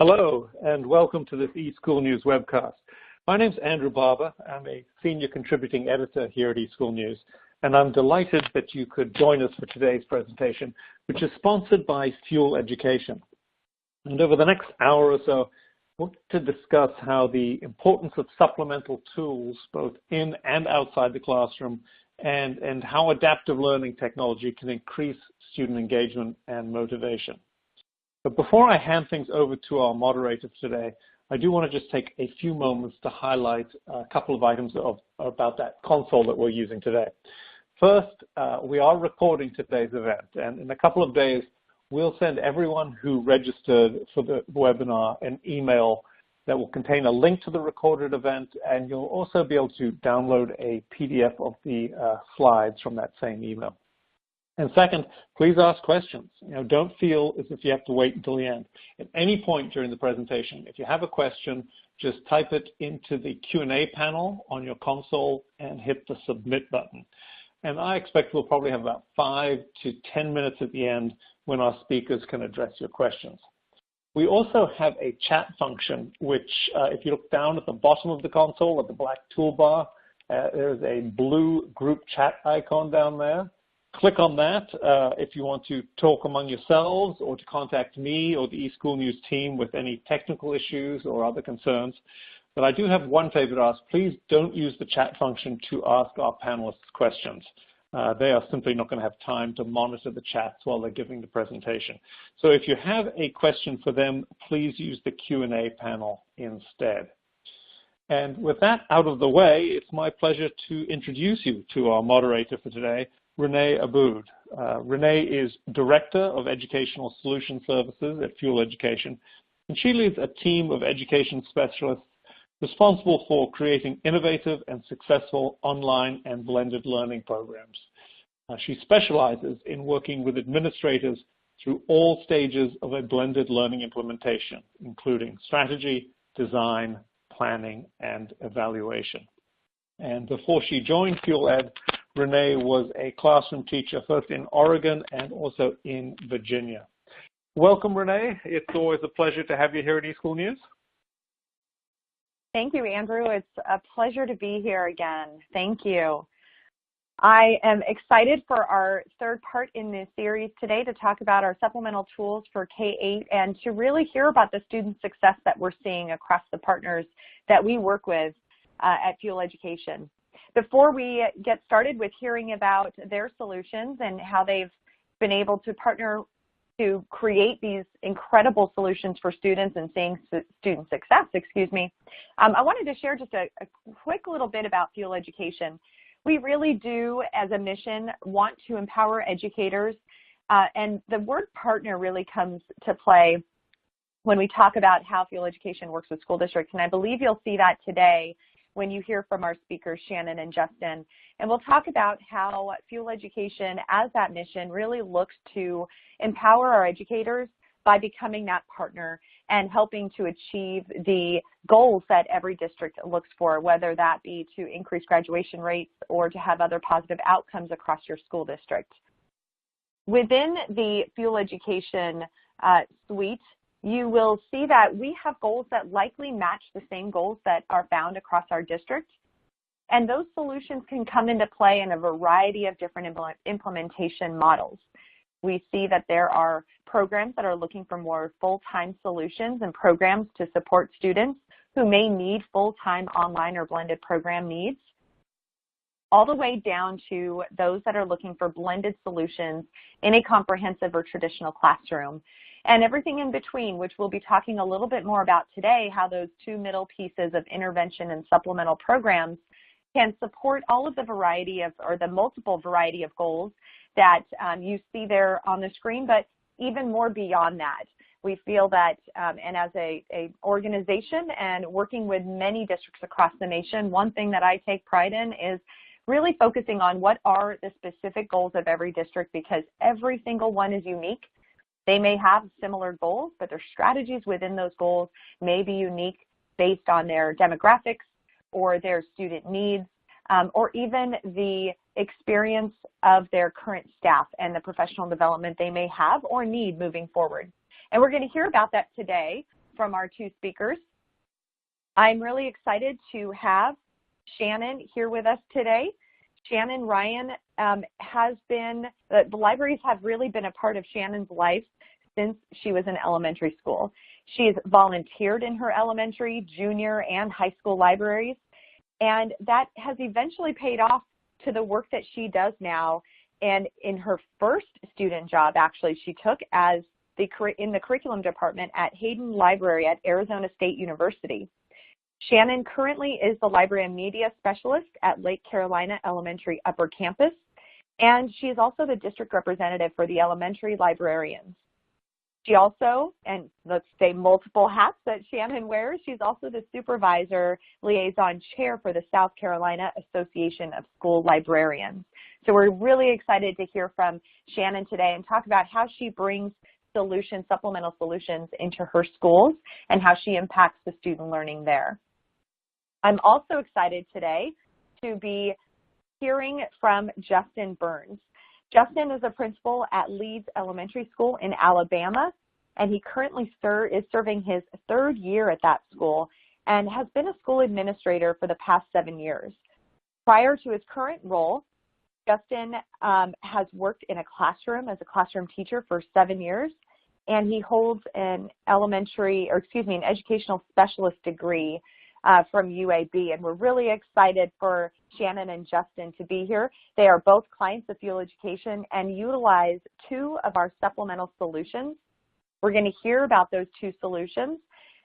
Hello, and welcome to this eSchool News webcast. My name is Andrew Barber. I'm a senior contributing editor here at eSchool News, and I'm delighted that you could join us for today's presentation, which is sponsored by Fuel Education. And over the next hour or so, I want to discuss how the importance of supplemental tools, both in and outside the classroom, and how adaptive learning technology can increase student engagement and motivation. But before I hand things over to our moderator today, I do want to just take a few moments to highlight a couple of items about that console that we're using today. First, we are recording today's event, and in a couple of days, we'll send everyone who registered for the webinar an email that will contain a link to the recorded event, and you'll also be able to download a PDF of the slides from that same email. And second, please ask questions. Don't feel as if you have to wait until the end. At any point during the presentation, if you have a question, just type it into the Q&A panel on your console and hit the submit button. And I expect we'll probably have about 5 to 10 minutes at the end when our speakers can address your questions. We also have a chat function, which if you look down at the bottom of the console at the black toolbar, there's a blue group chat icon down there. Click on that if you want to talk among yourselves or to contact me or the eSchool News team with any technical issues or other concerns. But I do have one favor to ask. Please don't use the chat function to ask our panelists questions. They are simply not going to have time to monitor the chats while they're giving the presentation. So if you have a question for them, please use the Q&A panel instead. And with that out of the way, it's my pleasure to introduce you to our moderator for today, Renae Abboud. Renae is Director of Educational Solution Services at Fuel Education, and she leads a team of education specialists responsible for creating innovative and successful online and blended learning programs. She specializes in working with administrators through all stages of a blended learning implementation, including strategy, design, planning, and evaluation. And before she joined Fuel Ed, Renae was a classroom teacher first in Oregon and also in Virginia. Welcome, Renae. It's always a pleasure to have you here at eSchool News. Thank you, Andrew. It's a pleasure to be here again. Thank you. I am excited for our third part in this series today to talk about our supplemental tools for K-8 and to really hear about the student success that we're seeing across the partners that we work with at Fuel Education. Before we get started with hearing about their solutions and how they've been able to partner to create these incredible solutions for students and seeing student success, I wanted to share just a quick little bit about Fuel Education. We really do, as a mission, want to empower educators, and the word partner really comes to play when we talk about how Fuel Education works with school districts, and I believe you'll see that today when you hear from our speakers, Shannon and Justin. And we'll talk about how Fuel Education, as that mission, really looks to empower our educators by becoming that partner and helping to achieve the goals that every district looks for, whether that be to increase graduation rates or to have other positive outcomes across your school district. Within the Fuel Education suite, you will see that we have goals that likely match the same goals that are found across our district. And those solutions can come into play in a variety of different implementation models. We see that there are programs that are looking for more full-time solutions and programs to support students who may need full-time online or blended program needs, all the way down to those that are looking for blended solutions in a comprehensive or traditional classroom, and everything in between, which we'll be talking a little bit more about today, how those two middle pieces of intervention and supplemental programs can support all of the variety of, or the multiple variety of goals that you see there on the screen, but even more beyond that. We feel that, and as a organization and working with many districts across the nation, one thing that I take pride in is really focusing on what are the specific goals of every district, because every single one is unique. They may have similar goals, but their strategies within those goals may be unique based on their demographics or their student needs, or even the experience of their current staff and the professional development they may have or need moving forward. And we're going to hear about that today from our two speakers. I'm really excited to have Shannon here with us today. Shannon Ryan the libraries have really been a part of Shannon's life since she was in elementary school. She's volunteered in her elementary, junior, and high school libraries, and that has eventually paid off to the work that she does now. And in her first student job, actually, she took in the curriculum department at Hayden Library at Arizona State University. Shannon currently is the Library and Media Specialist at Lake Carolina Elementary Upper Campus, and she is also the district representative for the elementary librarians. She also, and let's say multiple hats that Shannon wears, she's also the supervisor liaison chair for the South Carolina Association of School Librarians. So we're really excited to hear from Shannon today and talk about how she brings supplemental solutions into her schools and how she impacts the student learning there. I'm also excited today to be hearing from Justin Burns. Justin is a principal at Leeds Elementary School in Alabama, and he currently is serving his third year at that school and has been a school administrator for the past 7 years. Prior to his current role, Justin has worked in a classroom as a classroom teacher for 7 years, and he holds an educational specialist degree from UAB, and we're really excited for Shannon and Justin to be here. They are both clients of Fuel Education and utilize two of our supplemental solutions. We're going to hear about those two solutions.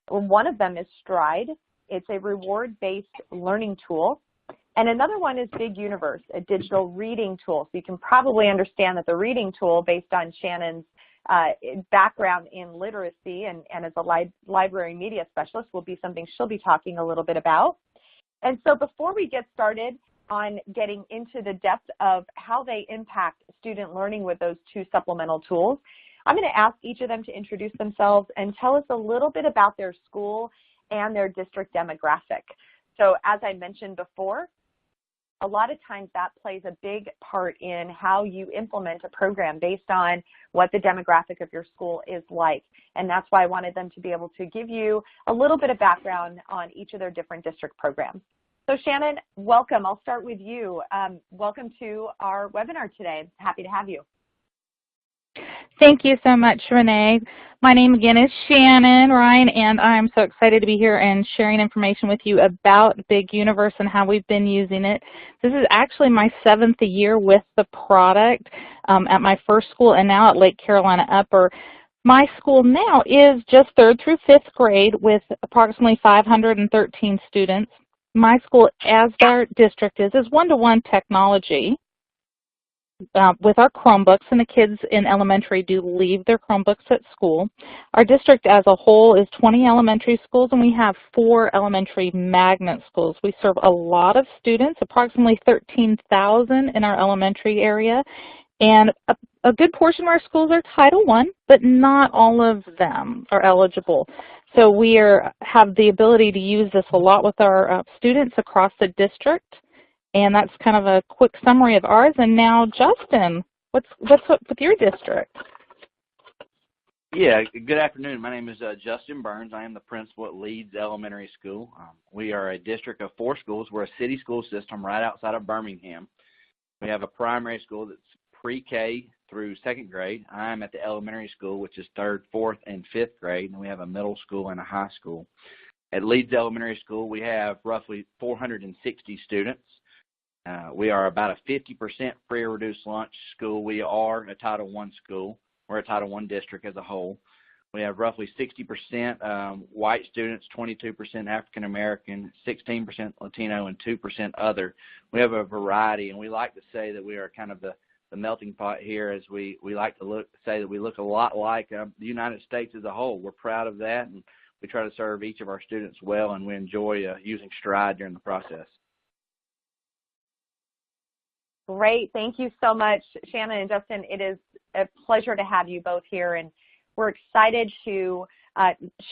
One of them is Stride. It's a reward-based learning tool. And another one is Big Universe, a digital reading tool. So you can probably understand that the reading tool, based on Shannon's background in literacy and as a library media specialist, will be something she'll be talking a little bit about. And so before we get started on getting into the depth of how they impact student learning with those two supplemental tools, I'm going to ask each of them to introduce themselves and tell us a little bit about their school and their district demographic. So as I mentioned before, a lot of times that plays a big part in how you implement a program based on what the demographic of your school is like. And that's why I wanted them to be able to give you a little bit of background on each of their different district programs. So Shannon, welcome. I'll start with you. Welcome to our webinar today. Happy to have you. Thank you so much, Renee. My name again is Shannon Ryan, and I'm so excited to be here and sharing information with you about Big Universe and how we've been using it. This is actually my 7th year with the product at my first school and now at Lake Carolina Upper. My school now is just 3rd through 5th grade with approximately 513 students. My school, as our district is one-to-one technology. With our Chromebooks, and the kids in elementary do leave their Chromebooks at school. Our district as a whole is 20 elementary schools, and we have 4 elementary magnet schools. We serve a lot of students, approximately 13,000 in our elementary area, and a good portion of our schools are Title I, but not all of them are eligible. So we have the ability to use this a lot with our students across the district. And that's kind of a quick summary of ours. And now, Justin, what's up with your district? Yeah, good afternoon. My name is Justin Burns. I am the principal at Leeds Elementary School. We are a district of 4 schools. We're a city school system right outside of Birmingham. We have a primary school that's pre-K through 2nd grade. I'm at the elementary school, which is 3rd, 4th, and 5th grade, and we have a middle school and a high school. At Leeds Elementary School, we have roughly 460 students. We are about a 50% free or reduced lunch school. We are a Title I school. We're a Title I district as a whole. We have roughly 60% white students, 22% African American, 16% Latino, and 2% other. We have a variety, and we like to say that we are kind of the melting pot here, as we like to say that we look a lot like the United States as a whole. We're proud of that, and we try to serve each of our students well, and we enjoy using Stride during the process. Great. Thank you so much, Shannon and Justin. It is a pleasure to have you both here, and we're excited to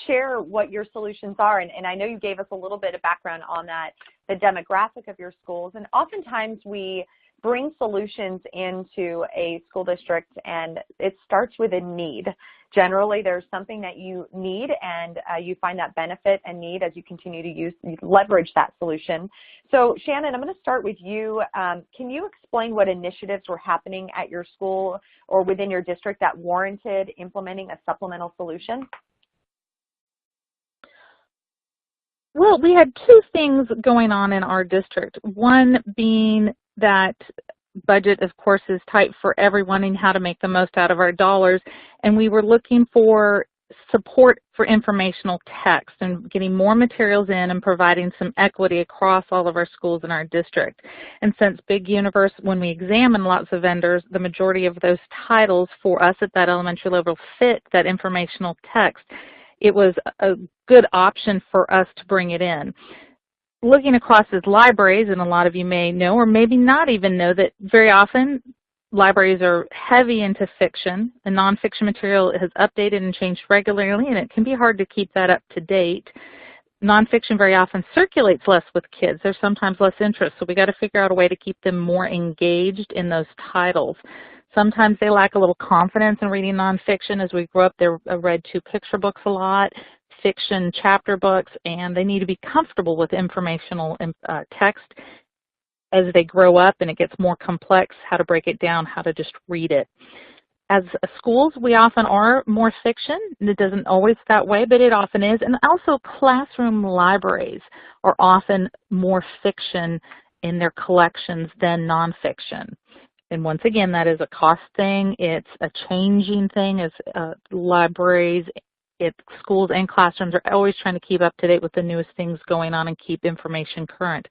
share what your solutions are. And I know you gave us a little bit of background on that, the demographic of your schools. And oftentimes we bring solutions into a school district, and it starts with a need. generally there's something that you need and you find that benefit and need as you continue to leverage that solution. So Shannon, I'm going to start with you. Can you explain what initiatives were happening at your school or within your district that warranted implementing a supplemental solution? Well, we had two things going on in our district. One being that budget, of course, is tight for everyone and how to make the most out of our dollars. And we were looking for support for informational text and getting more materials in and providing some equity across all of our schools in our district. And since Big Universe, when we examined lots of vendors, the majority of those titles for us at that elementary level fit that informational text, it was a good option for us to bring it in. Looking across as libraries, and a lot of you may know or maybe not even know that very often libraries are heavy into fiction, and nonfiction material has updated and changed regularly, and it can be hard to keep that up to date. Nonfiction very often circulates less with kids. There's sometimes less interest, so we got to figure out a way to keep them more engaged in those titles. Sometimes they lack a little confidence in reading nonfiction. As we grow up, they read 2 picture books a lot, fiction chapter books, and they need to be comfortable with informational text as they grow up and it gets more complex, how to break it down, how to just read it. As schools, we often are more fiction. It doesn't always that way, but it often is. And also classroom libraries are often more fiction in their collections than nonfiction. And once again, that is a cost thing. It's a changing thing as libraries, schools and classrooms are always trying to keep up to date with the newest things going on and keep information current.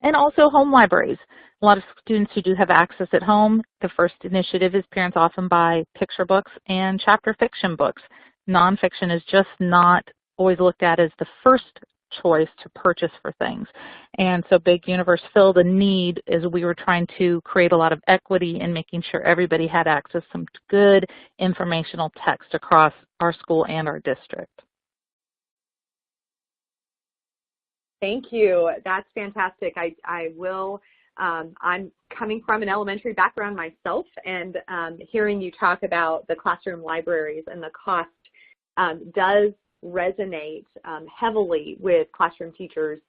And also home libraries. A lot of students who do have access at home, the first initiative is parents often buy picture books and chapter fiction books. Nonfiction is just not always looked at as the first choice to purchase for things. And so Big Universe filled a need as we were trying to create a lot of equity in making sure everybody had access to some good informational text across our school and our district. Thank you. That's fantastic. I'm coming from an elementary background myself, and hearing you talk about the classroom libraries and the cost does resonate heavily with classroom teachers.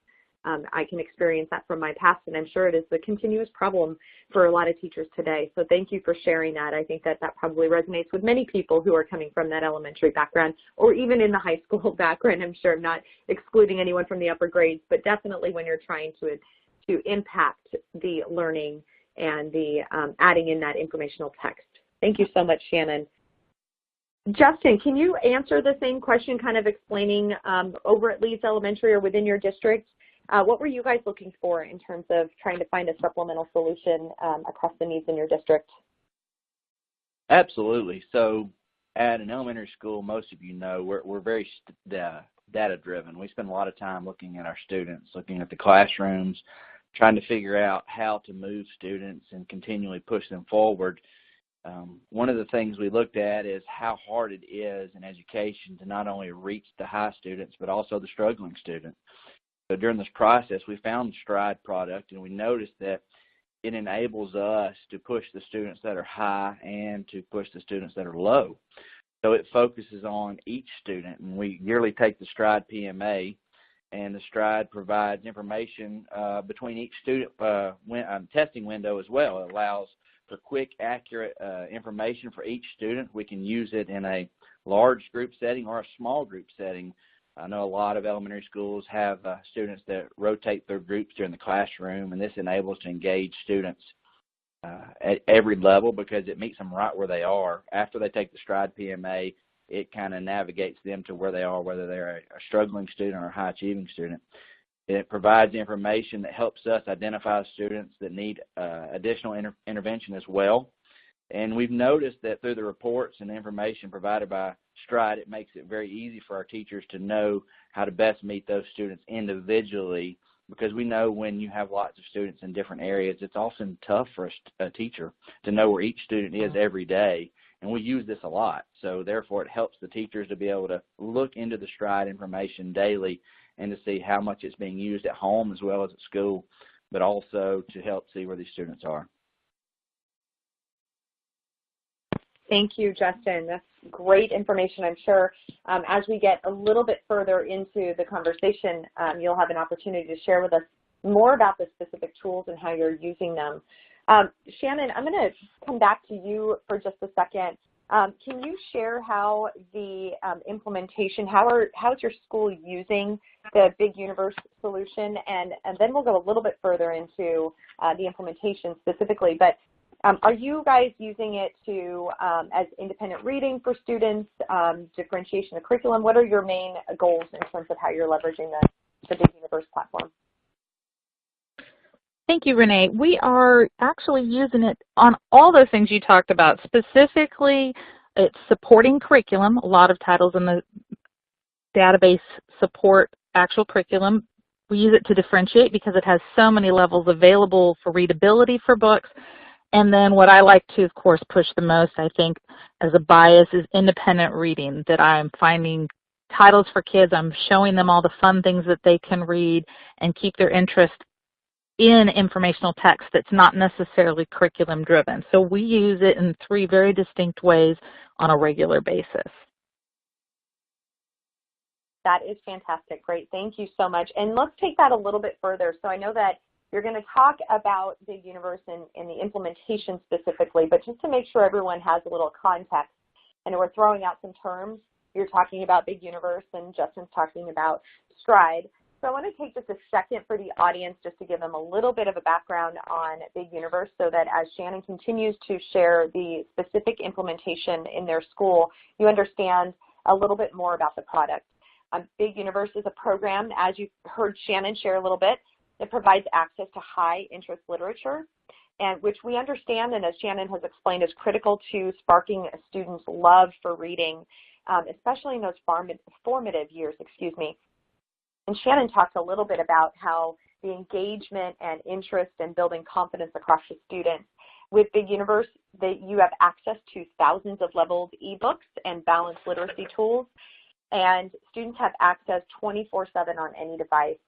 I can experience that from my past, and I'm sure it is the continuous problem for a lot of teachers today. So thank you for sharing that. I think that probably resonates with many people who are coming from that elementary background or even in the high school background. I'm sure I'm not excluding anyone from the upper grades, but definitely when you're trying to impact the learning and the adding in that informational text. Thank you so much, Shannon. Justin, can you answer the same question, kind of explaining over at Leeds Elementary or within your district, what were you guys looking for in terms of trying to find a supplemental solution across the needs in your district? Absolutely. So at an elementary school, most of you know, we're very data-driven. We spend a lot of time looking at our students, looking at the classrooms, trying to figure out how to move students and continually push them forward. One of the things we looked at is how hard it is in education to not only reach the high students, but also the struggling students. So during this process, we found the Stride product, and we noticed that it enables us to push the students that are high and to push the students that are low. So it focuses on each student, and we yearly take the Stride PMA, and the Stride provides information between each student testing window as well. It allows for quick, accurate information for each student. We can use it in a large group setting or a small group setting. I know a lot of elementary schools have students that rotate their groups during the classroom, and this enables to engage students at every level because it meets them right where they are. After they take the Stride PMA, it kind of navigates them to where they are, whether they're a struggling student or a high-achieving student. It provides information that helps us identify students that need additional intervention as well. And we've noticed that through the reports and information provided by Stride, it makes it very easy for our teachers to know how to best meet those students individually, because we know when you have lots of students in different areas, it's often tough for a teacher to know where each student is every day. And we use this a lot. So therefore, it helps the teachers to be able to look into the Stride information daily and to see how much it's being used at home as well as at school, but also to help see where these students are. Thank you, Justin. That's great information, I'm sure. As we get a little bit further into the conversation, you'll have an opportunity to share with us more about the specific tools and how you're using them. Shannon, I'm going to come back to you for just a second. Can you share how the implementation, how is your school using the Big Universe solution? And then we'll go a little bit further into the implementation specifically. But are you guys using it to as independent reading for students, differentiation of curriculum? What are your main goals in terms of how you're leveraging the Big Universe platform? Thank you, Renee. We are actually using it on all those things you talked about. Specifically, it's supporting curriculum. A lot of titles in the database support actual curriculum. We use it to differentiate because it has so many levels available for readability for books. And then what I like to, of course, push the most, I think, as a bias is independent reading, that I'm finding titles for kids. I'm showing them all the fun things that they can read and keep their interest in informational text that's not necessarily curriculum driven. So we use it in 3 very distinct ways on a regular basis. That is fantastic. Great. Thank you so much. And let's take that a little bit further. So I know that you're going to talk about Big Universe and the implementation specifically, but just to make sure everyone has a little context, and we're throwing out some terms. You're talking about Big Universe and Justin's talking about Stride. So I want to take just a second for the audience just to give them a little bit of a background on Big Universe so that as Shannon continues to share the specific implementation in their school, you understand a little bit more about the product. Big Universe is a program, as you heard Shannon share a little bit, that provides access to high interest literature, and which we understand, and as Shannon has explained, is critical to sparking a student's love for reading, especially in those formative years, And Shannon talked a little bit about how the engagement and interest and building confidence across the students. With Big Universe, you have access to thousands of leveled eBooks and balanced literacy tools, and students have access 24/7 on any device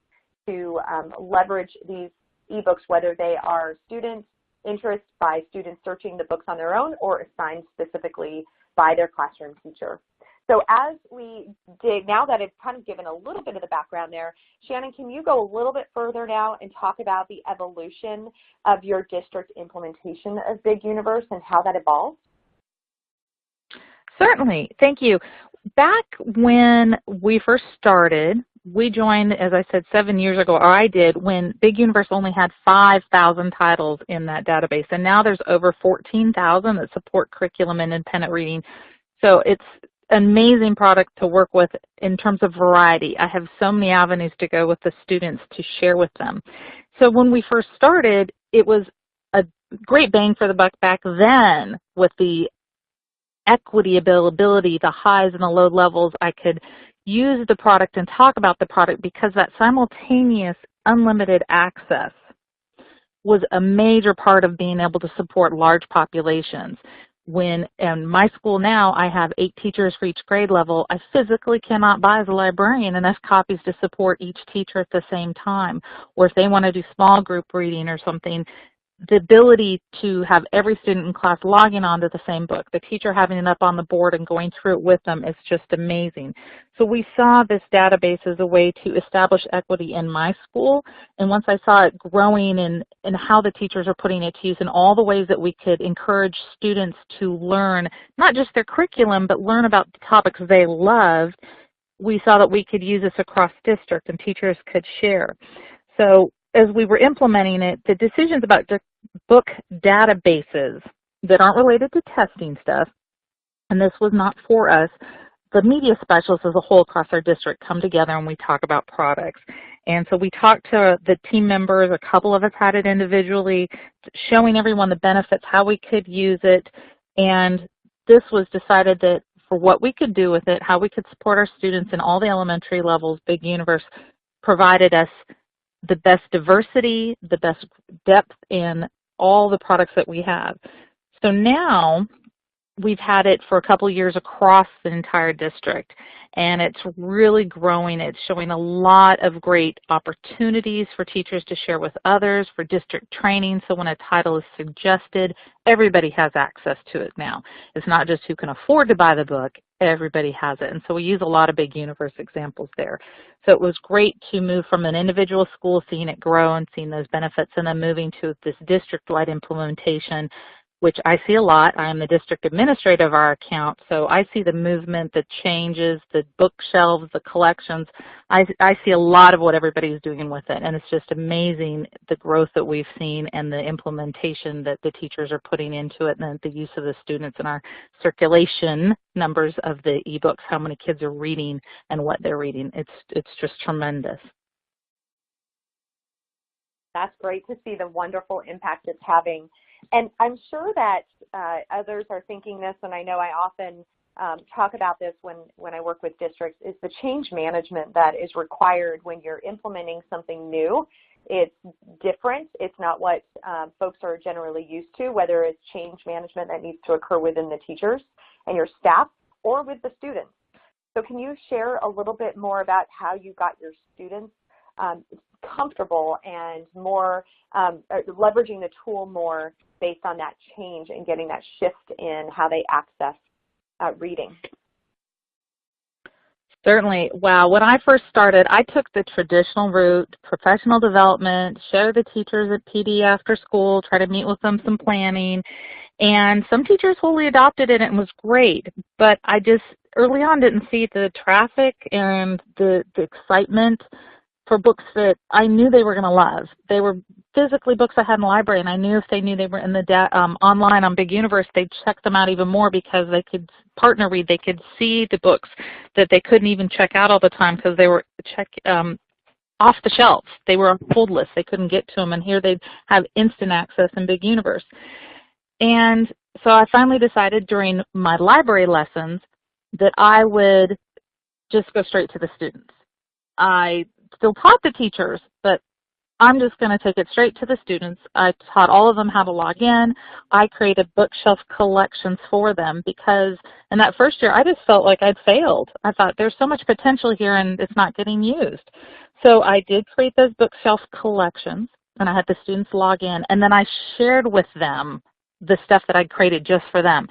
to leverage these eBooks, whether they are students' interests by students searching the books on their own or assigned specifically by their classroom teacher. So as we dig, now that I've kind of given a little bit of the background there, Shannon, can you go a little bit further now and talk about the evolution of your district implementation of Big Universe and how that evolved? Certainly. Thank you. Back when we first started, we joined, as I said, 7 years ago, or I did, when Big Universe only had 5,000 titles in that database. And now there's over 14,000 that support curriculum and independent reading. So it's an amazing product to work with in terms of variety. I have so many avenues to go with the students to share with them. So when we first started, it was a great bang for the buck back then with the equity availability, the highs and the low levels. I could use the product and talk about the product because that simultaneous unlimited access was a major part of being able to support large populations. When in my school now, I have 8 teachers for each grade level, I physically cannot buy as a librarian enough copies to support each teacher at the same time. Or if they want to do small group reading or something, the ability to have every student in class logging onto the same book, the teacher having it up on the board and going through it with them is just amazing. So we saw this database as a way to establish equity in my school, and once I saw it growing and how the teachers are putting it to use in all the ways that we could encourage students to learn not just their curriculum but learn about the topics they loved, we saw that we could use this across district and teachers could share. So as we were implementing it, the decisions about book databases that aren't related to testing stuff, and this was not for us, the media specialists as a whole across our district come together and we talk about products. And so we talked to the team members, a couple of us had it individually, showing everyone the benefits, how we could use it, and this was decided that for what we could do with it, how we could support our students in all the elementary levels, Big Universe provided us the best diversity, the best depth in all the products that we have. So now we've had it for a couple of years across the entire district, and it's really growing. It's showing a lot of great opportunities for teachers to share with others, for district training. So when a title is suggested, everybody has access to it now. It's not just who can afford to buy the book, everybody has it. And so we use a lot of big universe examples there. So it was great to move from an individual school, seeing it grow and seeing those benefits, and then moving to this district-wide implementation, which I see a lot. I am the district administrator of our account, so I see the movement, the changes, the bookshelves, the collections. I see a lot of what everybody's doing with it, and it's just amazing the growth that we've seen and the implementation that the teachers are putting into it, and the use of the students and our circulation numbers of the ebooks, how many kids are reading and what they're reading. It's just tremendous. That's great to see the wonderful impact it's having. And I'm sure that others are thinking this, and I know I often talk about this when I work with districts, is the change management that is required when you're implementing something new. It's different. It's not what folks are generally used to, whether it's change management that needs to occur within the teachers and your staff or with the students. So can you share a little bit more about how you got your students comfortable and more leveraging the tool more based on that change and getting that shift in how they access reading? Certainly. Wow. When I first started, I took the traditional route, professional development, show the teachers at PD after school, try to meet with them, some planning, and some teachers wholly adopted it and it was great. But I just early on didn't see the traffic and the excitement for books that I knew they were going to love. They were physically books I had in the library, and I knew if they knew they were in the online on Big Universe, they'd check them out even more because they could partner read. They could see the books that they couldn't even check out all the time because they were off the shelf. They were on hold lists. They couldn't get to them, and here they'd have instant access in Big Universe. And so I finally decided during my library lessons that I would just go straight to the students. I still taught the teachers, but I'm just going to take it straight to the students. I taught all of them how to log in. I created bookshelf collections for them because in that first year I just felt like I'd failed. I thought there's so much potential here and it's not getting used. So I did create those bookshelf collections, and I had the students log in, and then I shared with them the stuff that I'd created just for them.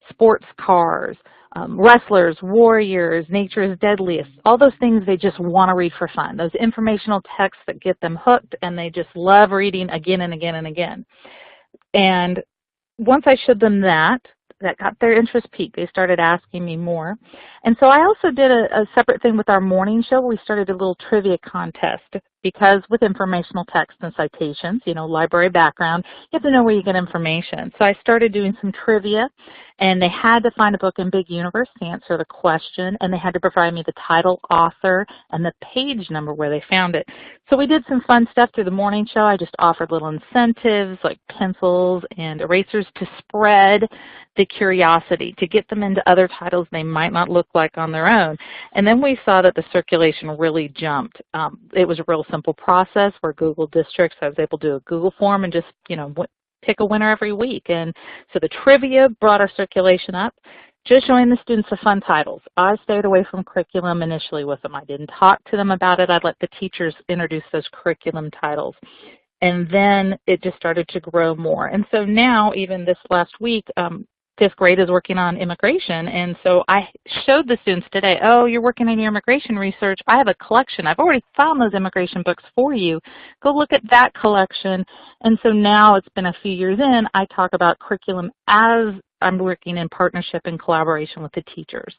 Sports cars, wrestlers, warriors, Nature is Deadliest, all those things they just want to read for fun, those informational texts that get them hooked and they just love reading again and again and again. And once I showed them that got their interest peaked. They started asking me more. And so I also did a separate thing with our morning show. We started a little trivia contest because with informational text and citations, you know, library background, you have to know where you get information. So I started doing some trivia, and they had to find a book in Big Universe to answer the question, and they had to provide me the title, author, and the page number where they found it. So we did some fun stuff through the morning show. I just offered little incentives like pencils and erasers to spread the curiosity, to get them into other titles they might not look like on their own. And then we saw that the circulation really jumped. It was a real simple process where Google Districts, I was able to do a Google form and just, you know, pick a winner every week. And so the trivia brought our circulation up, just showing the students the fun titles. I stayed away from curriculum initially with them. I didn't talk to them about it. I'd let the teachers introduce those curriculum titles. And then it just started to grow more. And so now, even this last week, 5th grade is working on immigration, and so I showed the students today, oh, you're working on your immigration research. I have a collection. I've already found those immigration books for you. Go look at that collection. And so now it's been a few years in, I talk about curriculum as I'm working in partnership and collaboration with the teachers.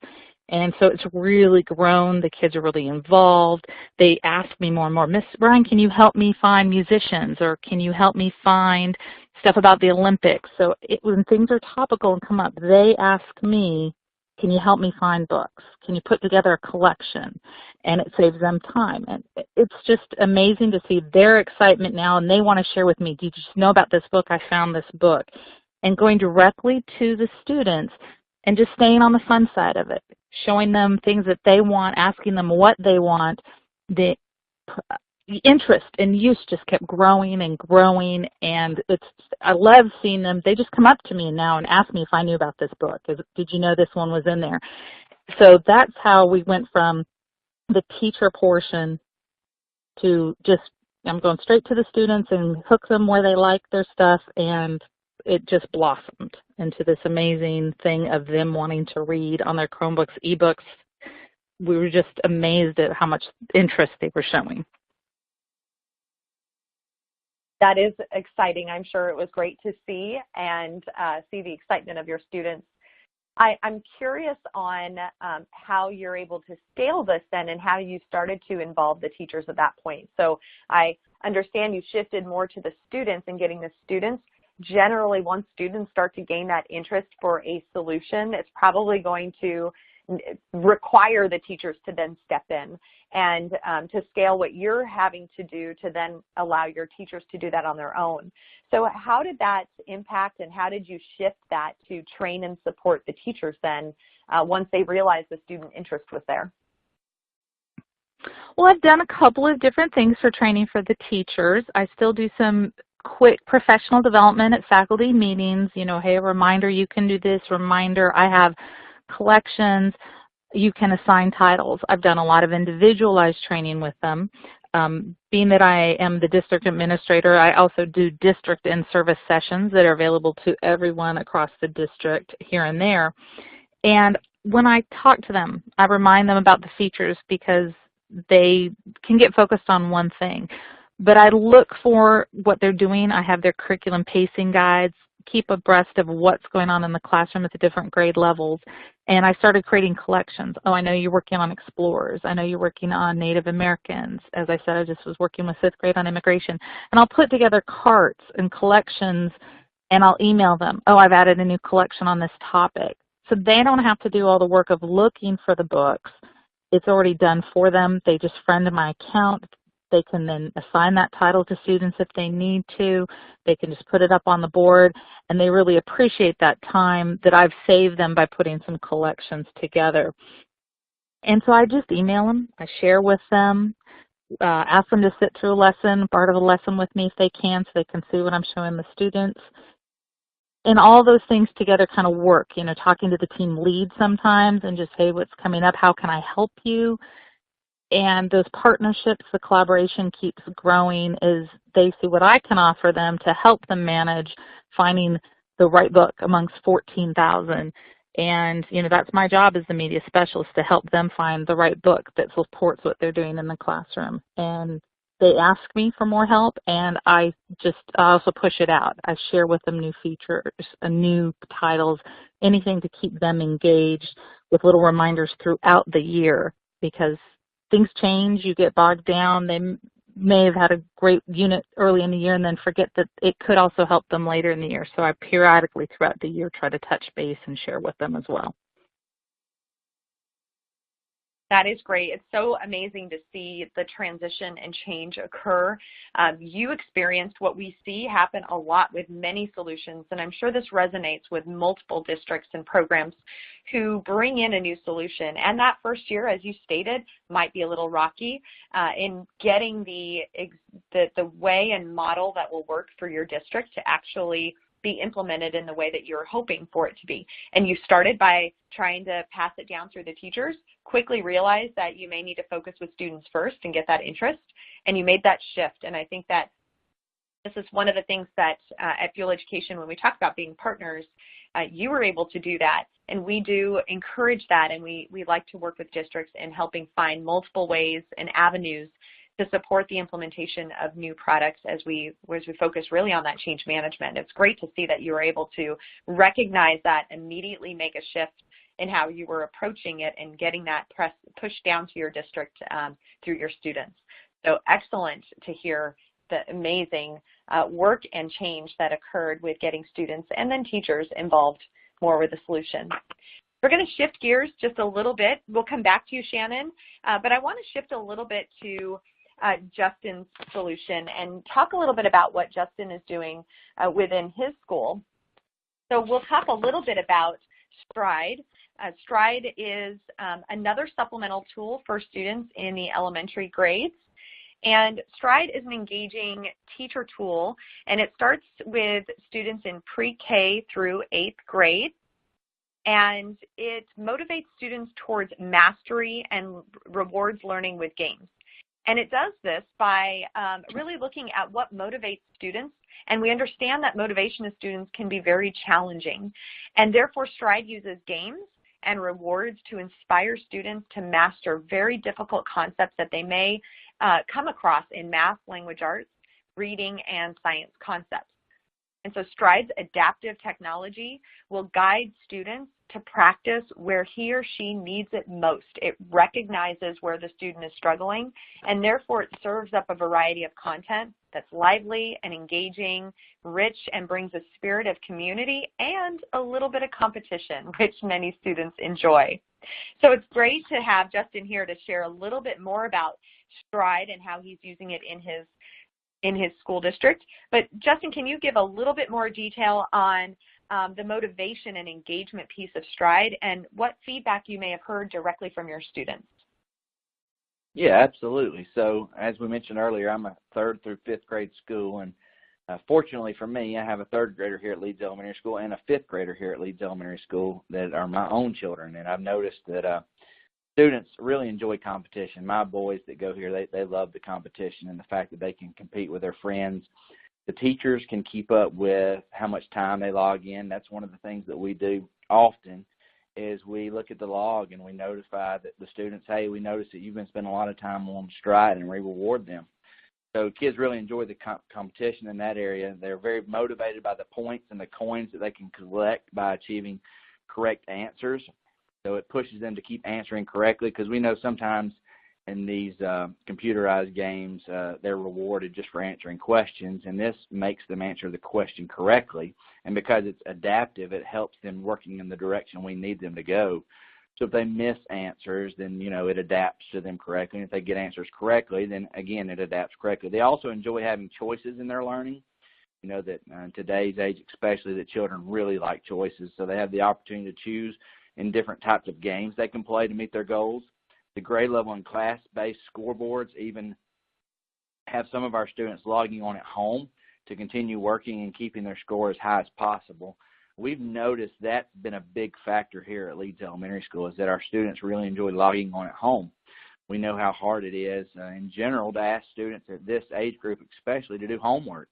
And so it's really grown. The kids are really involved. They ask me more and more, Miss Ryan, can you help me find musicians, or can you help me find stuff about the Olympics? So when things are topical and come up, they ask me, can you help me find books? Can you put together a collection? And it saves them time. And it's just amazing to see their excitement now, and they want to share with me, did you know about this book? I found this book. And going directly to the students and just staying on the fun side of it, showing them things that they want, asking them what they want, interest and use just kept growing and growing, and I love seeing them. They just come up to me now and ask me if I knew about this book. Did you know this one was in there? So that's how we went from the teacher portion to just, I'm going straight to the students and hook them where they like their stuff, and it just blossomed into this amazing thing of them wanting to read on their Chromebooks, eBooks. We were just amazed at how much interest they were showing. That is exciting. I'm sure it was great to see and see the excitement of your students. I'm curious on how you're able to scale this then, and how you started to involve the teachers at that point. So I understand you shifted more to the students and getting the students. Generally, once students start to gain that interest for a solution, it's probably going to require the teachers to then step in and to scale what you're having to do to then allow your teachers to do that on their own. So how did that impact, and how did you shift that to train and support the teachers then once they realized the student interest was there? Well, I've done a couple of different things for training for the teachers. I still do some quick professional development at faculty meetings. You know, hey, a reminder, you can do this. Reminder, I have collections. You can assign titles. I've done a lot of individualized training with them. Being that I am the district administrator, I also do district in-service sessions that are available to everyone across the district here and there. And when I talk to them, I remind them about the features because they can get focused on one thing. But I look for what they're doing. I have their curriculum pacing guides, keep abreast of what's going on in the classroom at the different grade levels. And I started creating collections. Oh, I know you're working on explorers. I know you're working on Native Americans. As I said, I just was working with 5th grade on immigration. And I'll put together carts and collections, and I'll email them. Oh, I've added a new collection on this topic. So they don't have to do all the work of looking for the books. It's already done for them. They just friend my account. They can then assign that title to students if they need to. They can just put it up on the board, and they really appreciate that time that I've saved them by putting some collections together. And so I just email them. I share with them, ask them to sit through a lesson, part of a lesson with me if they can, so they can see what I'm showing the students. And all those things together kind of work, you know, talking to the team lead sometimes and just, hey, what's coming up? How can I help you? And those partnerships, the collaboration keeps growing as they see what I can offer them to help them manage finding the right book amongst 14,000. And, you know, that's my job as the media specialist, to help them find the right book that supports what they're doing in the classroom. And they ask me for more help, and I also push it out. I share with them new features, new titles, anything to keep them engaged, with little reminders throughout the year, because things change, you get bogged down. They may have had a great unit early in the year and then forget that it could also help them later in the year. So I periodically throughout the year try to touch base and share with them as well. That is great. It's so amazing to see the transition and change occur. You experienced what we see happen a lot with many solutions, and I'm sure this resonates with multiple districts and programs who bring in a new solution. And that first year, as you stated, might be a little rocky in getting the way and model that will work for your district to actually be implemented in the way that you're hoping for it to be. And you started by trying to pass it down through the teachers, quickly realized that you may need to focus with students first and get that interest, and you made that shift. And I think that this is one of the things that at Fuel Education, when we talk about being partners, you were able to do that. And we do encourage that, and we like to work with districts in helping find multiple ways and avenues to support the implementation of new products as we focus really on that change management. It's great to see that you were able to recognize that, immediately make a shift in how you were approaching it and getting that pushed down to your district through your students. So excellent to hear the amazing work and change that occurred with getting students and then teachers involved more with the solution. We're going to shift gears just a little bit. We'll come back to you, Shannon, but I want to shift a little bit to Justin's solution and talk a little bit about what Justin is doing within his school. So we'll talk a little bit about Stride. Stride is another supplemental tool for students in the elementary grades. And Stride is an engaging teacher tool, and it starts with students in pre-K through 8th grade. And it motivates students towards mastery and rewards learning with games. And it does this by really looking at what motivates students. And we understand that motivation of students can be very challenging. And therefore, Stride uses games and rewards to inspire students to master very difficult concepts that they may come across in math, language arts, reading, and science concepts. And so Stride's adaptive technology will guide students to practice where he or she needs it most. It recognizes where the student is struggling, and therefore it serves up a variety of content that's lively and engaging, rich, and brings a spirit of community and a little bit of competition, which many students enjoy. So it's great to have Justin here to share a little bit more about Stride and how he's using it in his school district. But Justin, can you give a little bit more detail on the motivation and engagement piece of Stride and what feedback you may have heard directly from your students? Yeah, absolutely. So as we mentioned earlier, I'm a 3rd through 5th grade school, and fortunately for me, I have a 3rd grader here at Leeds Elementary School and a 5th grader here at Leeds Elementary School that are my own children, and I've noticed that students really enjoy competition. My boys that go here, they love the competition and the fact that they can compete with their friends. The teachers can keep up with how much time they log in. That's one of the things that we do often is we look at the log and we notify that the students, hey, we noticed that you've been spending a lot of time on Stride, and we reward them. So kids really enjoy the competition in that area. They're very motivated by the points and the coins that they can collect by achieving correct answers. So it pushes them to keep answering correctly, because we know sometimes in these computerized games, they're rewarded just for answering questions, and this makes them answer the question correctly. And because it's adaptive, it helps them working in the direction we need them to go. So if they miss answers, then, it adapts to them correctly. And if they get answers correctly, then, again, it adapts correctly. They also enjoy having choices in their learning. You know that in today's age, especially, that children really like choices. So they have the opportunity to choose in different types of games they can play to meet their goals. The grade level and class-based scoreboards even have some of our students logging on at home to continue working and keeping their score as high as possible. We've noticed that's been a big factor here at Leeds Elementary School, is that our students really enjoy logging on at home. We know how hard it is in general to ask students at this age group especially to do homework.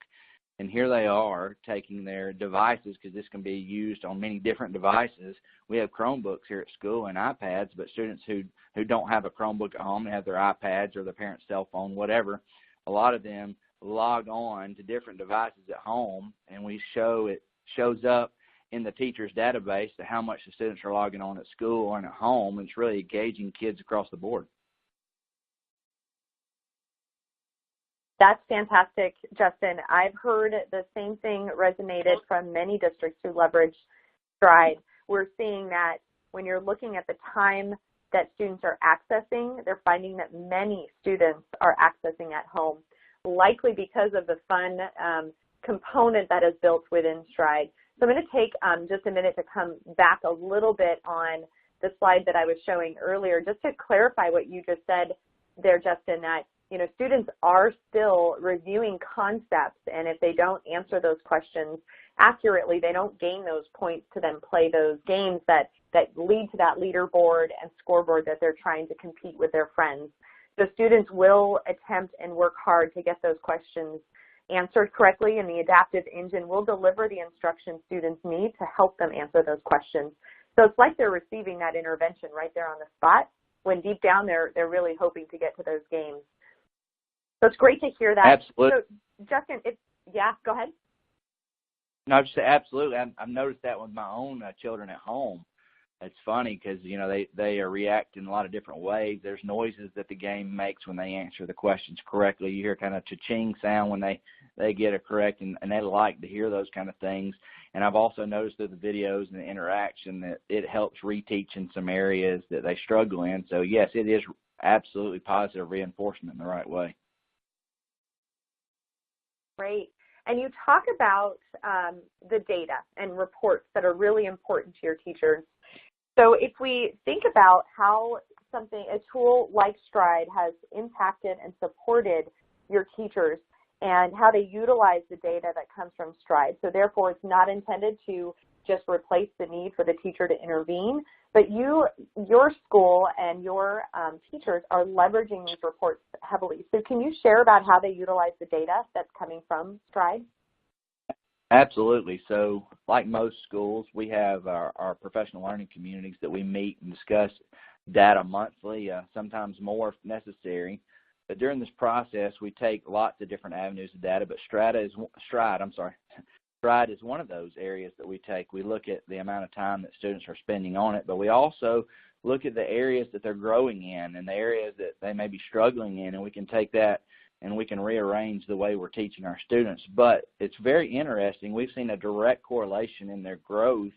And here they are taking their devices, because this can be used on many different devices. We have Chromebooks here at school and iPads, but students who don't have a Chromebook at home, they have their iPads or their parent's cell phone, whatever, a lot of them log on to different devices at home, and it shows up in the teacher's database to how much the students are logging on at school and at home, and it's really engaging kids across the board. That's fantastic, Justin. I've heard the same thing resonated from many districts who leverage Stride. We're seeing that when you're looking at the time that students are accessing, they're finding that many students are accessing at home, likely because of the fun component that is built within Stride. So I'm going to take just a minute to come back a little bit on the slide that I was showing earlier, just to clarify what you just said there, Justin, that students are still reviewing concepts, and if they don't answer those questions accurately, they don't gain those points to then play those games that lead to that leaderboard and scoreboard that they're trying to compete with their friends. So students will attempt and work hard to get those questions answered correctly, and the adaptive engine will deliver the instruction students need to help them answer those questions. So it's like they're receiving that intervention right there on the spot, when deep down they're really hoping to get to those games. So it's great to hear that. Absolutely. So, Justin, yeah, go ahead. No, just absolutely. I've noticed that with my own children at home. It's funny because, they react in a lot of different ways. There's noises that the game makes when they answer the questions correctly. You hear kind of cha-ching sound when they get it correct, and they like to hear those kind of things. And I've also noticed through the videos and the interaction that it helps reteach in some areas that they struggle in. So, yes, it is absolutely positive reinforcement in the right way. Great. And you talk about the data and reports that are really important to your teachers. So if we think about how a tool like Stride has impacted and supported your teachers and how they utilize the data that comes from Stride. So therefore, it's not intended to just replace the need for the teacher to intervene, but your school and your teachers are leveraging these reports heavily. So can you share about how they utilize the data that's coming from Stride? Absolutely. So like most schools, we have our professional learning communities that we meet and discuss data monthly, sometimes more if necessary. But during this process, we take lots of different avenues of data, but Stride is one of those areas that we take. We look at the amount of time that students are spending on it, but we also look at the areas that they're growing in and the areas that they may be struggling in, and we can take that and we can rearrange the way we're teaching our students. But it's very interesting. We've seen a direct correlation in their growth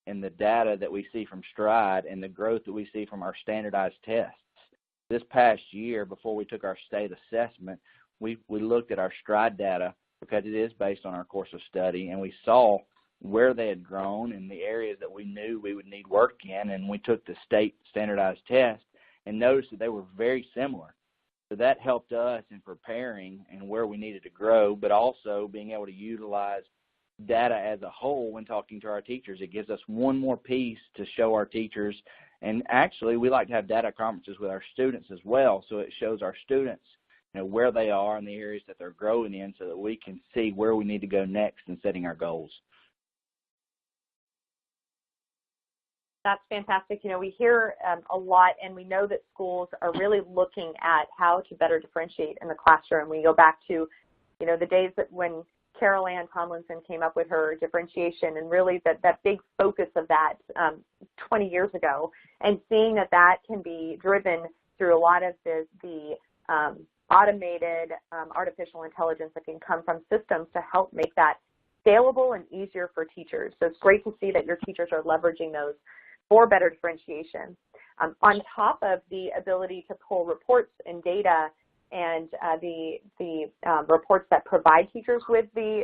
in the data that we see from Stride and the growth that we see from our standardized tests. This past year, before we took our state assessment, we looked at our Stride data because it is based on our course of study, and we saw where they had grown in the areas that we knew we would need work in, and we took the state standardized test and noticed that they were very similar. So that helped us in preparing and where we needed to grow, but also being able to utilize data as a whole when talking to our teachers. It gives us one more piece to show our teachers, and actually we like to have data conferences with our students as well, so it shows our students where they are in the areas that they're growing in so that we can see where we need to go next in setting our goals. That's fantastic. We hear a lot, and we know that schools are really looking at how to better differentiate in the classroom. We go back to, the days that when Carol Ann Tomlinson came up with her differentiation and really that big focus of that 20 years ago, and seeing that can be driven through a lot of the automated artificial intelligence that can come from systems to help make that scalable and easier for teachers. So it's great to see that your teachers are leveraging those for better differentiation. On top of the ability to pull reports and data and the reports that provide teachers with the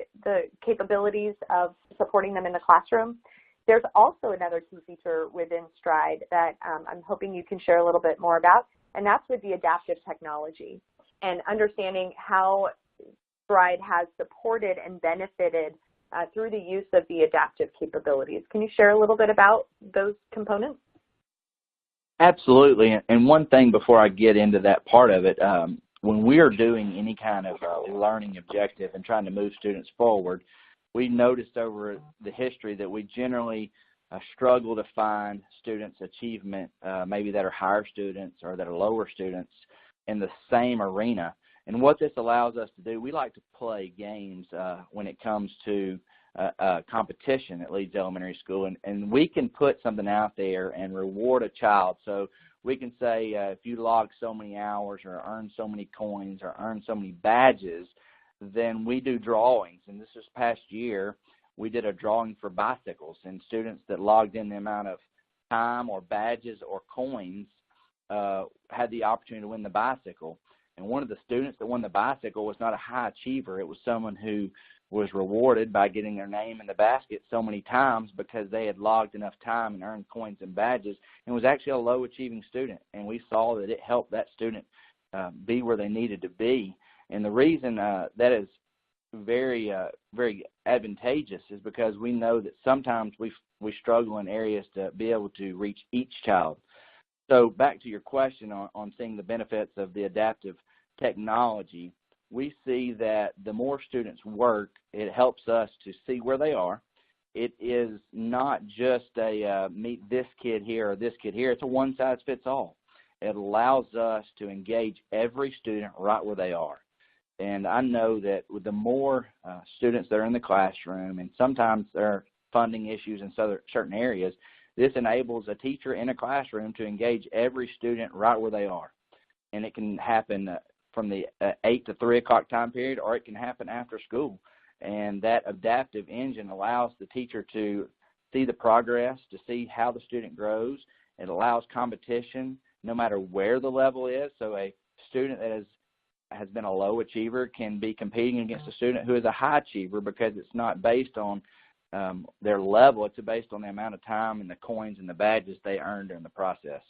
capabilities of supporting them in the classroom, there's also another key feature within Stride that I'm hoping you can share a little bit more about, and that's with the adaptive technology and understanding how Stride has supported and benefited through the use of the adaptive capabilities. Can you share a little bit about those components? Absolutely. And one thing before I get into that part of it, when we are doing any kind of learning objective and trying to move students forward, we noticed over the history that we generally struggle to find students' achievement, maybe that are higher students or that are lower students, in the same arena. And what this allows us to do, we like to play games when it comes to competition at Leeds Elementary School, and we can put something out there and reward a child. So we can say if you log so many hours or earn so many coins or earn so many badges, then we do drawings. And this past year, we did a drawing for bicycles, and students that logged in the amount of time or badges or coins had the opportunity to win the bicycle. And one of the students that won the bicycle was not a high achiever. It was someone who was rewarded by getting their name in the basket so many times because they had logged enough time and earned coins and badges, and was actually a low achieving student. And we saw that it helped that student be where they needed to be. And the reason that is very, very advantageous is because we know that sometimes we struggle in areas to be able to reach each child. So back to your question on seeing the benefits of the adaptive technology, we see that the more students work, it helps us to see where they are. It is not just a meet this kid here or this kid here. It's a one-size-fits-all. It allows us to engage every student right where they are. And I know that with the more students that are in the classroom, and sometimes there are funding issues in certain areas, this enables a teacher in a classroom to engage every student right where they are. And it can happen from the 8 to 3 o'clock time period, or it can happen after school. And that adaptive engine allows the teacher to see the progress, to see how the student grows. It allows competition no matter where the level is. So a student that has been a low achiever can be competing against a student who is a high achiever, because it's not based on their level. It's based on the amount of time and the coins and the badges they earned during the process.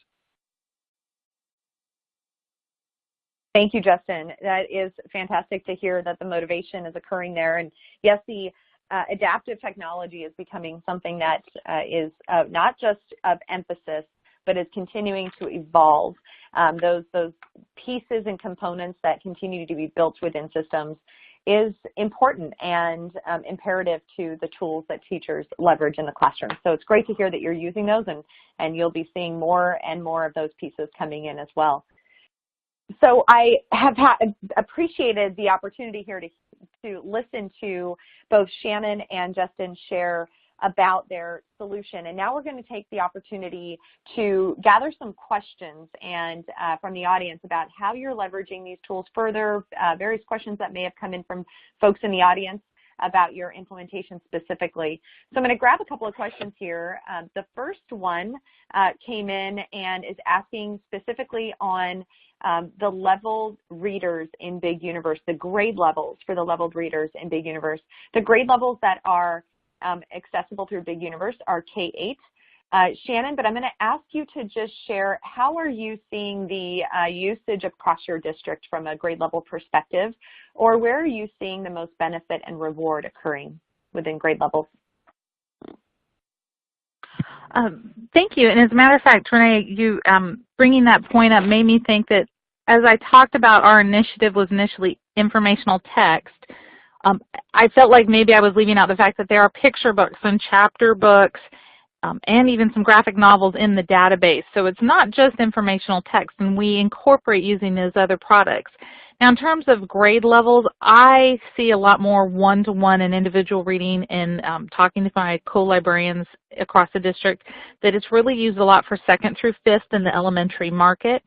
Thank you, Justin. That is fantastic to hear that the motivation is occurring there. And yes, the adaptive technology is becoming something that is not just of emphasis, but is continuing to evolve. Those pieces and components that continue to be built within systems is important and imperative to the tools that teachers leverage in the classroom. So it's great to hear that you're using those, and you'll be seeing more and more of those pieces coming in as well. So I have appreciated the opportunity here to listen to both Shannon and Justin share about their solution. And now we're going to take the opportunity to gather some questions and from the audience about how you're leveraging these tools further, various questions that may have come in from folks in the audience about your implementation specifically. So I'm going to grab a couple of questions here. The first one came in and is asking specifically on the leveled readers in Big Universe, the grade levels for the leveled readers in Big Universe. The grade levels that are accessible through Big Universe are K-8. Shannon, but I'm going to ask you to just share, how are you seeing the usage across your district from a grade level perspective, or where are you seeing the most benefit and reward occurring within grade levels? Thank you. And as a matter of fact, Renae, you bringing that point up made me think that as I talked about, our initiative was initially informational text. I felt like maybe I was leaving out the fact that there are picture books and chapter books and even some graphic novels in the database. So it's not just informational text, and we incorporate using those other products. Now, in terms of grade levels, I see a lot more one-to-one and individual reading and talking to my co-librarians across the district, that it's really used a lot for 2nd through 5th in the elementary market,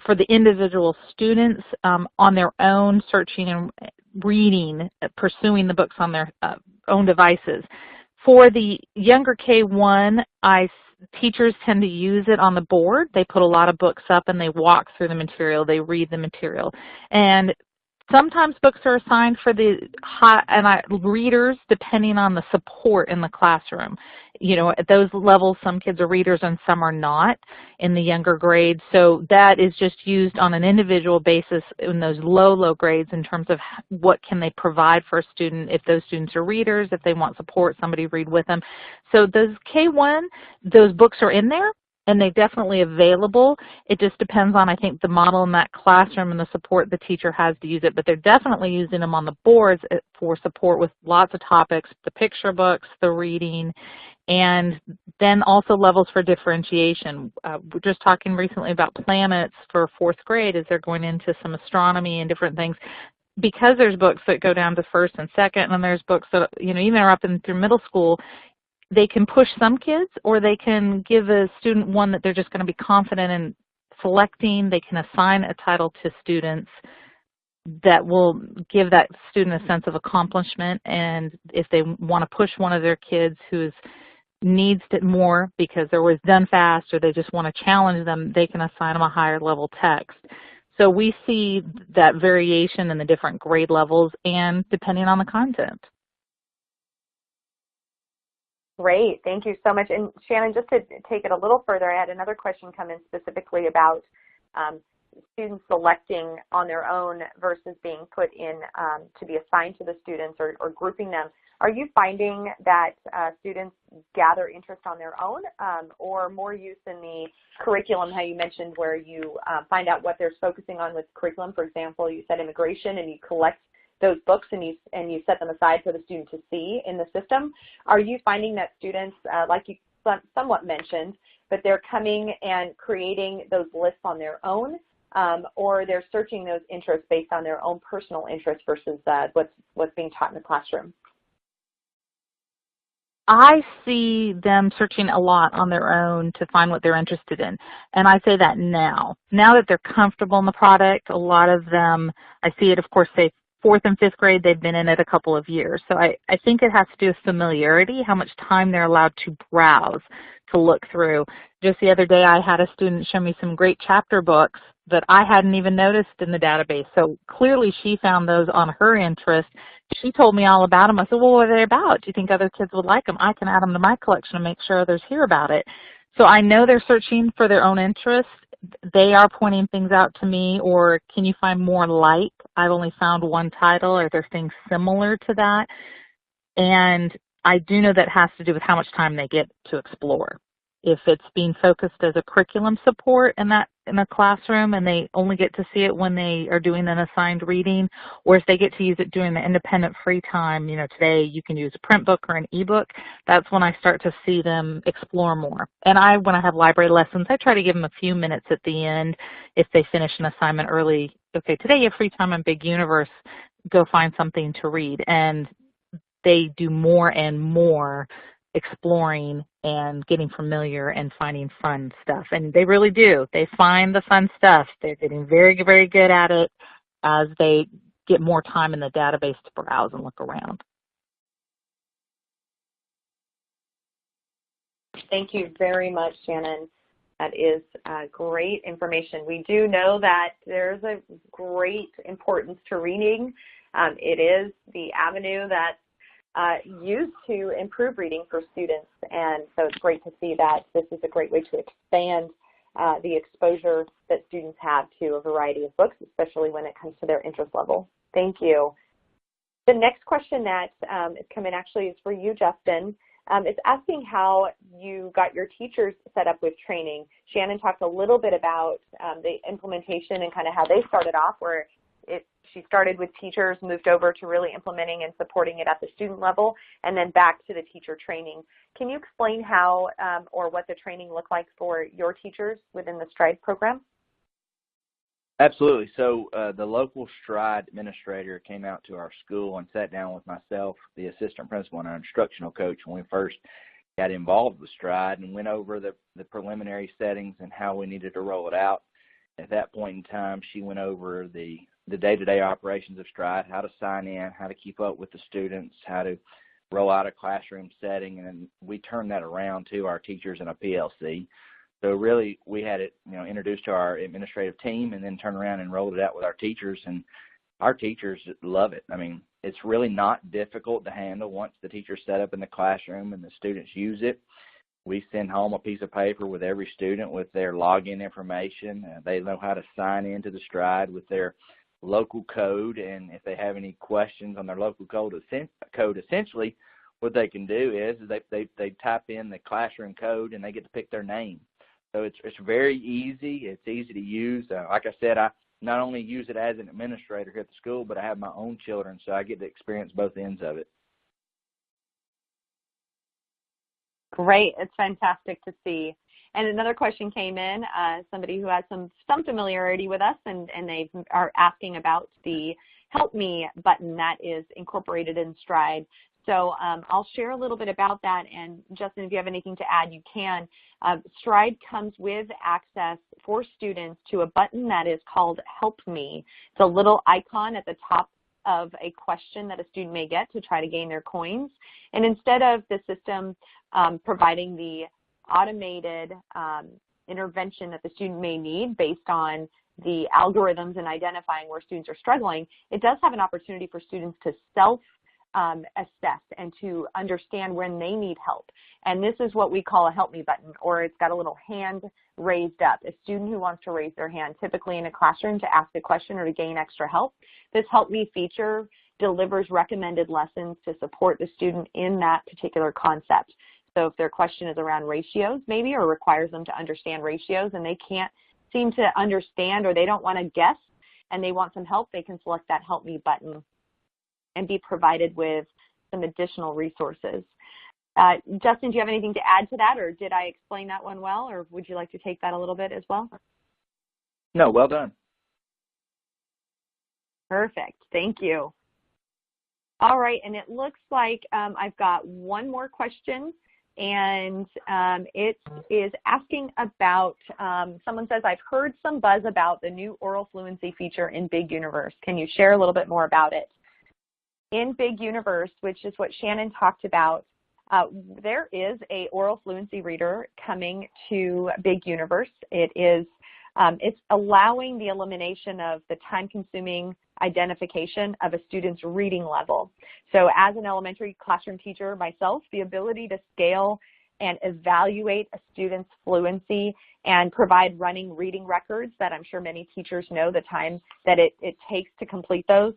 for the individual students on their own, searching and reading, pursuing the books on their own devices. For the younger K1, teachers tend to use it on the board. They put a lot of books up and they walk through the material, they read the material. And sometimes books are assigned for the readers depending on the support in the classroom. You know, at those levels, some kids are readers and some are not in the younger grades. So that is just used on an individual basis in those low grades in terms of what can they provide for a student. If those students are readers, if they want support, somebody read with them. So those K1, those books are in there, and they're definitely available. It just depends on, I think, the model in that classroom and the support the teacher has to use it. But they're definitely using them on the boards for support with lots of topics, the picture books, the reading, and then also levels for differentiation. We're just talking recently about planets for 4th grade as they're going into some astronomy and different things. Because there's books that go down to 1st and 2nd, and there's books that, you know, even are up through middle school, they can push some kids, or they can give a student one that they're just going to be confident in selecting. They can assign a title to students that will give that student a sense of accomplishment. And if they want to push one of their kids who needs it more because they're always done fast, or they just want to challenge them, they can assign them a higher level text. So we see that variation in the different grade levels and depending on the content. Great, thank you so much. And Shannon, just to take it a little further, I had another question come in specifically about students selecting on their own versus being put in to be assigned to the students, or grouping them. Are you finding that students gather interest on their own, or more use in the curriculum, how you mentioned, where you find out what they're focusing on with curriculum? For example, you said immigration, and you collect those books and you set them aside for the student to see in the system. Are you finding that students, like you somewhat mentioned, but they're coming and creating those lists on their own, or they're searching those interests based on their own personal interests versus what's being taught in the classroom? I see them searching a lot on their own to find what they're interested in. And I say that now. Now that they're comfortable in the product, a lot of them, I see it, of course, say 4th and 5th grade, they've been in it a couple of years. So I think it has to do with familiarity, how much time they're allowed to browse, to look through. Just the other day, I had a student show me some great chapter books that I hadn't even noticed in the database. So clearly she found those on her interest. She told me all about them. I said, well, what are they about? Do you think other kids would like them? I can add them to my collection and make sure others hear about it. So I know they're searching for their own interests, they are pointing things out to me, or can you find more like? I've only found one title, or there's things similar to that. And I do know that has to do with how much time they get to explore. If it's being focused as a curriculum support in a classroom and they only get to see it when they are doing an assigned reading, or if they get to use it during the independent free time, today you can use a print book or an ebook, that's when I start to see them explore more. And when I have library lessons, I try to give them a few minutes at the end if they finish an assignment early. Okay, today you have free time on Big Universe, go find something to read. And they do more and more exploring and getting familiar and finding fun stuff. And they really do. They find the fun stuff. They're getting very, very good at it as they get more time in the database to browse and look around. Thank you very much, Shannon. That is great information. We do know that there's a great importance to reading. It is the avenue that used to improve reading for students, and so it's great to see that this is a great way to expand the exposure that students have to a variety of books, especially when it comes to their interest level. Thank you. The next question that is coming actually is for you, Justin. It's asking how you got your teachers set up with training. Shannon talked a little bit about the implementation and kind of how they started off, where she started with teachers, moved over to really implementing and supporting it at the student level, and then back to the teacher training. Can you explain how or what the training looked like for your teachers within the STRIDE program? Absolutely. So the local STRIDE administrator came out to our school and sat down with myself, the assistant principal, and our instructional coach when we first got involved with STRIDE, and went over the preliminary settings and how we needed to roll it out. At that point in time, she went over the day-to-day operations of STRIDE, how to sign in, how to keep up with the students, how to roll out a classroom setting, and we turned that around to our teachers in a PLC. So really, we had it, introduced to our administrative team, and then turned around and rolled it out with our teachers, and our teachers love it. I mean, it's really not difficult to handle once the teacher's set up in the classroom and the students use it. We send home a piece of paper with every student with their login information. They know how to sign into the STRIDE with their local code, and if they have any questions on their local code, essentially what they can do is they type in the classroom code and they get to pick their name. So it's very easy. It's easy to use. Like I said, I not only use it as an administrator here at the school, but I have my own children, so I get to experience both ends of it. Great. It's fantastic to see. And another question came in, somebody who has some familiarity with us, and they are asking about the Help Me button that is incorporated in STRIDE. So I'll share a little bit about that, and Justin, if you have anything to add, you can. STRIDE comes with access for students to a button that is called Help Me. It's a little icon at the top of a question that a student may get to try to gain their coins. And instead of the system providing the automated intervention that the student may need based on the algorithms and identifying where students are struggling, it does have an opportunity for students to self-assess and to understand when they need help. And this is what we call a Help Me button, or it's got a little hand raised up. A student who wants to raise their hand, typically in a classroom, to ask a question or to gain extra help. This Help Me feature delivers recommended lessons to support the student in that particular concept. So if their question is around ratios maybe, or requires them to understand ratios and they can't seem to understand, or they don't want to guess and they want some help, they can select that Help Me button and be provided with some additional resources. Justin, do you have anything to add to that, or did I explain that one well, or would you like to take that a little bit as well? No, well done. Perfect. Thank you. All right, and it looks like I've got one more question, and it is asking about, someone says, I've heard some buzz about the new oral fluency feature in Big Universe. Can you share a little bit more about it? In Big Universe, which is what Shannon talked about, there is a oral fluency reader coming to Big Universe. It's allowing the elimination of the time-consuming identification of a student's reading level. So as an elementary classroom teacher myself, the ability to scale and evaluate a student's fluency and provide running reading records that I'm sure many teachers know the time that it takes to complete those.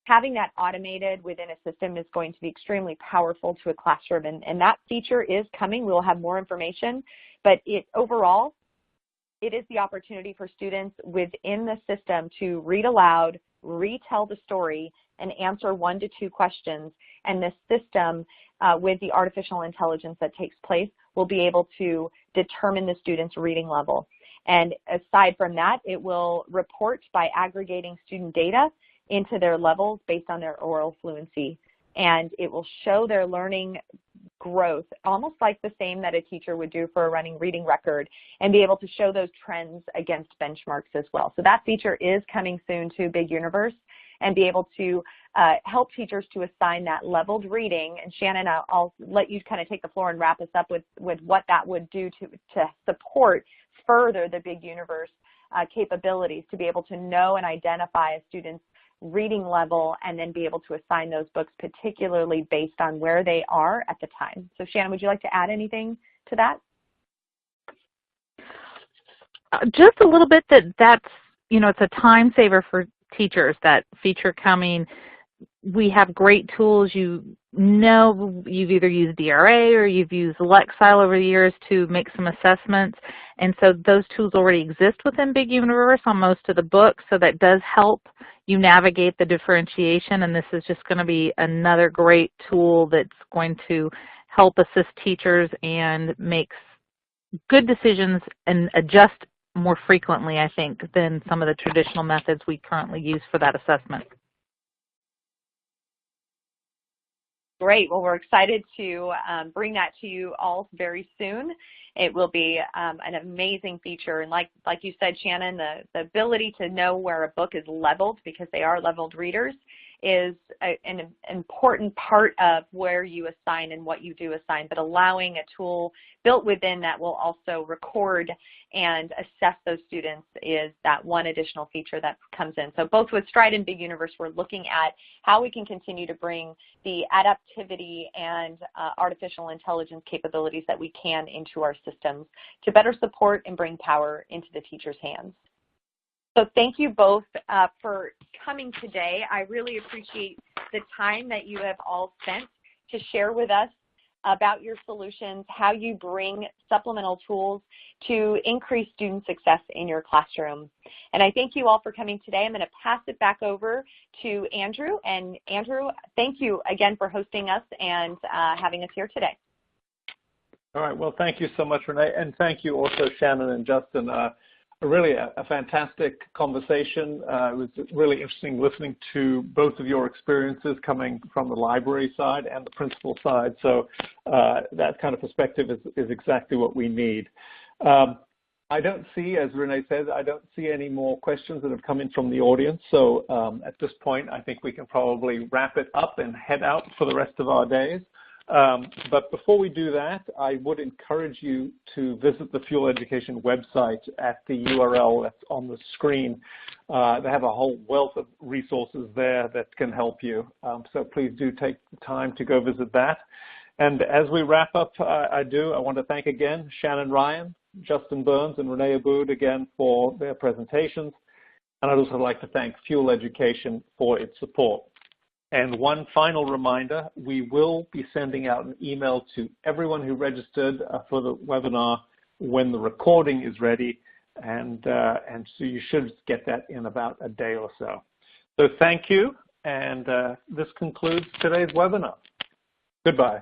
Having that automated within a system is going to be extremely powerful to a classroom, and that feature is coming. We'll have more information, but overall, it is the opportunity for students within the system to read aloud, retell the story, and answer 1 to 2 questions. And the system, with the artificial intelligence that takes place, will be able to determine the student's reading level. And aside from that, it will report by aggregating student data into their levels based on their oral fluency. And it will show their learning growth, almost like the same that a teacher would do for a running reading record, and be able to show those trends against benchmarks as well. So that feature is coming soon to Big Universe, and be able to help teachers to assign that leveled reading. And Shannon, I'll let you kind of take the floor and wrap us up with what that would do to support further the Big Universe capabilities, to be able to know and identify a student's reading level and then be able to assign those books particularly based on where they are at the time. So Shannon, would you like to add anything to that? Just a little bit that's, it's a time saver for teachers, that feature coming. We have great tools. You've either used DRA or you've used Lexile over the years to make some assessments. And so those tools already exist within Big Universe on most of the books, so that does help you navigate the differentiation. And this is just going to be another great tool that's going to help assist teachers and make good decisions and adjust more frequently, I think, than some of the traditional methods we currently use for that assessment. Great. Well, we're excited to bring that to you all very soon. It will be an amazing feature. And like you said, Shannon, the ability to know where a book is leveled, because they are leveled readers, is an important part of where you assign and what you do assign, but allowing a tool built within that will also record and assess those students is that one additional feature that comes in. So both with Stride and Big Universe, we're looking at how we can continue to bring the adaptivity and artificial intelligence capabilities that we can into our systems to better support and bring power into the teacher's hands. So thank you both for coming today. I really appreciate the time that you have all spent to share with us about your solutions, how you bring supplemental tools to increase student success in your classroom. And I thank you all for coming today. I'm going to pass it back over to Andrew. And Andrew, thank you again for hosting us and having us here today. All right. Well, thank you so much, Renae. And thank you also, Shannon and Justin. Really a fantastic conversation. It was really interesting listening to both of your experiences coming from the library side and the principal side. So that kind of perspective is exactly what we need. I don't see, as Renae says, I don't see any more questions that have come in from the audience. So at this point, I think we can probably wrap it up and head out for the rest of our days. But before we do that, I would encourage you to visit the Fuel Education website at the URL that's on the screen. They have a whole wealth of resources there that can help you. So please do take the time to go visit that. And as we wrap up, I want to thank again Shannon Ryan, Justin Burns, and Renae Abboud again for their presentations. And I'd also like to thank Fuel Education for its support. And one final reminder, we will be sending out an email to everyone who registered for the webinar when the recording is ready, and so you should get that in about a day or so. So thank you, and this concludes today's webinar. Goodbye.